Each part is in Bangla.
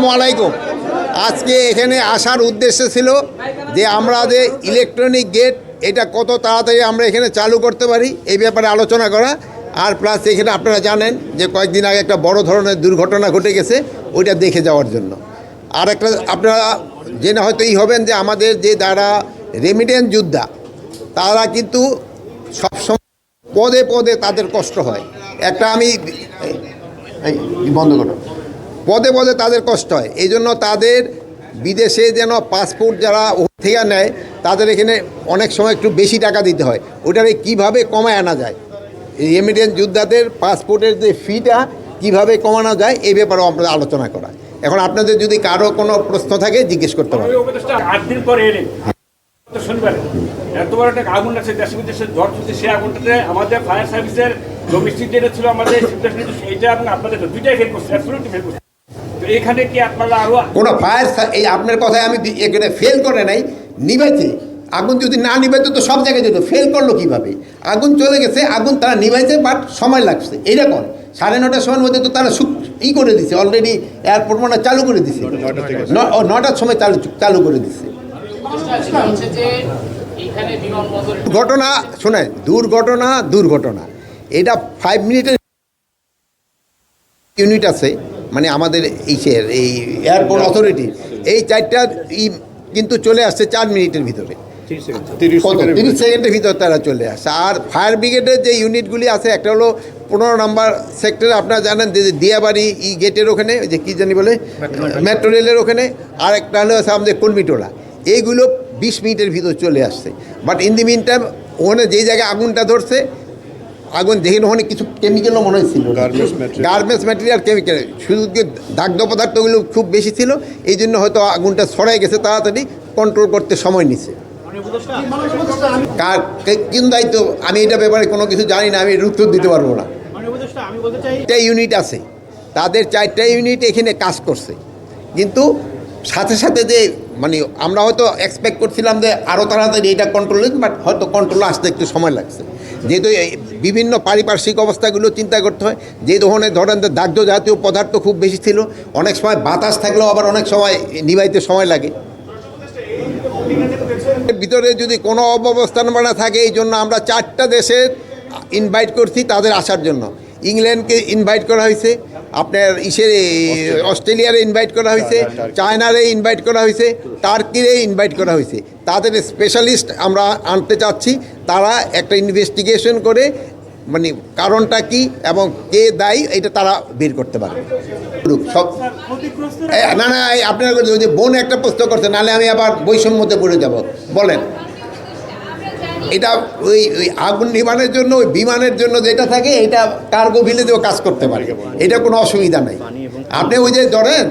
আসসালামু আলাইকুম। আজকে এখানে আসার উদ্দেশ্য ছিল যে আমরা যে ইলেকট্রনিক গেট এটা কত তাড়াতাড়ি আমরা এখানে চালু করতে পারি এই ব্যাপারে আলোচনা করা, আর প্লাস এখানে আপনারা জানেন যে কয়েকদিন আগে একটা বড় ধরনের দুর্ঘটনা ঘটে গেছে, ওইটা দেখে যাওয়ার জন্য। আর একটা আপনারা জেনে হয়তো হবেন যে আমাদের যে যারা রেমিটেন্স যোদ্ধা তারা কিন্তু সবসময় পদে পদে তাদের কষ্ট হয়। একটা আমি বন্ধ করো, পদে পদে তাদের কষ্ট হয়, এই জন্য তাদের বিদেশে যেন পাসপোর্ট যারা থেকে নেয় তাদের এখানে অনেক সময় একটু বেশি টাকা দিতে হয়, ওটারে কীভাবে কমায় আনা যায়, রেমিটেন্স যোদ্ধাদের পাসপোর্টের যে ফিটা কীভাবে কমানো যায় এই ব্যাপারেও আমরা আলোচনা করা। এখন আপনাদের যদি কারো কোনো প্রশ্ন থাকে জিজ্ঞেস করতে পারেন। 8 দিন পরে এলেন শনিবারে, এত বড় একটা আগুন আছে দেশে বিদেশে ঝড় চলছে, সেই আগুনটাতে আমাদের ফায়ার সার্ভিসের ডোমেস্টিক যেটা ছিল আমাদের এইটা এবং আপনাদের দুইটাই ফেল করছে, অ্যাবসলিউটলি ফেল করছে। তো এখানে কি আপনারা আরও কোনো ফায়ার, এই আপনার কথায় আমি এখানে ফেল করে নাই, নিভাইছে আগুন, যদি না নিভাইতো তো সব জায়গায় যেত, ফেল করলো কীভাবে? আগুন চলে গেছে, আগুন তারা নিভাইছে বাট সময় লাগছে। এইরকম 9:30টার সময়ের মধ্যে তো তারা করে দিছে, অলরেডি এয়ারপোর্ট মানে চালু করে দিছে, 9টার সময় চালু করে দিছে। ঘটনা শোনেন, দুর্ঘটনা এটা 5 মিনিটের ইউনিট আছে, মানে আমাদের এই এয়ারপোর্ট অথরিটি এই 4টা কিন্তু চলে আসছে 4 মিনিটের ভিতরে, 30 সেকেন্ডের ভিতরে তারা চলে আসছে। আর ফায়ার ব্রিগেডের যে ইউনিটগুলি আছে, একটা হলো 15 নম্বর সেক্টরে, আপনারা জানেন যে দিয়াবাড়ি গেটের ওখানে, যে কী জানি বলে মেট্রো রেলের ওখানে, আর একটা হলো আমাদের কর্মীটোলা, এইগুলো 20 মিনিটের ভিতর চলে আসছে। But in the mean time ওখানে যেই জায়গায় আগুনটা ধরছে, আগুন দেখে ওখানে কিছু কেমিক্যালও মনে হয়েছিল, গার্মেন্টস ম্যাটেরিয়াল কেমিক্যাল, শুধু দাগ্ধ পদার্থগুলো খুব বেশি ছিল, এই জন্য হয়তো আগুনটা ছড়াই গেছে, তাড়াতাড়ি কন্ট্রোল করতে সময় নিচ্ছে। কার কোন দায়িত্ব আমি এটা ব্যাপারে কোনো কিছু জানি না, আমি উত্তর দিতে পারবো না। একটা ইউনিট আছে, তাদের 4টা ইউনিট এখানে কাজ করছে, কিন্তু সাথে সাথে যে মানে আমরা হয়তো এক্সপেক্ট করছিলাম যে আরও তাড়াতাড়ি এটা কন্ট্রোল, বাট হয়তো কন্ট্রোলে আসতে একটু সময় লাগছে, যেহেতু বিভিন্ন পারিপার্শ্বিক অবস্থাগুলো চিন্তা করতে হয়। যে ধরেন যে দাগ্ধ জাতীয় পদার্থ খুব বেশি ছিল, অনেক সময় বাতাস থাকলেও আবার অনেক সময় নিভাইতে সময় লাগে। ভিতরে যদি কোনো অব্যবস্থাপনা থাকে, এই জন্য আমরা 4টা দেশের ইনভাইট করছি তাদের আসার জন্য। ইংল্যান্ডকে ইনভাইট করা হয়েছে, আপনার অস্ট্রেলিয়ারে ইনভাইট করা হয়েছে, চায়নারে ইনভাইট করা হয়েছে, টার্কিরে ইনভাইট করা হয়েছে। তাদের স্পেশালিস্ট আমরা আনতে চাচ্ছি, তারা একটা ইনভেস্টিগেশন করে মানে কারণটা কি এবং কে দায়ী এটা তারা বের করতে পারবে। সব না আপনার যে বোন একটা প্রশ্ন করছে, নাহলে আমি আবার বৈষম্যতে পড়ে যাব। বলেন, এটা ওই আগুন নিবানের জন্য ওই বিমানের জন্য যেটা থাকে, এটা কার্গো ভিলেজেও কাজ করতে পারে, এটা কোনো অসুবিধা নাই। আপনি ওই যে ধরেন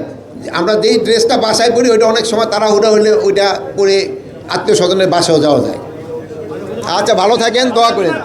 আমরা যেই ড্রেসটা বাসায় পরি, ওইটা অনেক সময় তাড়াহুড়া হলে ওইটা পরে আত্মীয় স্বজনের বাসাও যাওয়া যায়। আচ্ছা, ভালো থাকেন, দোয়া করেন।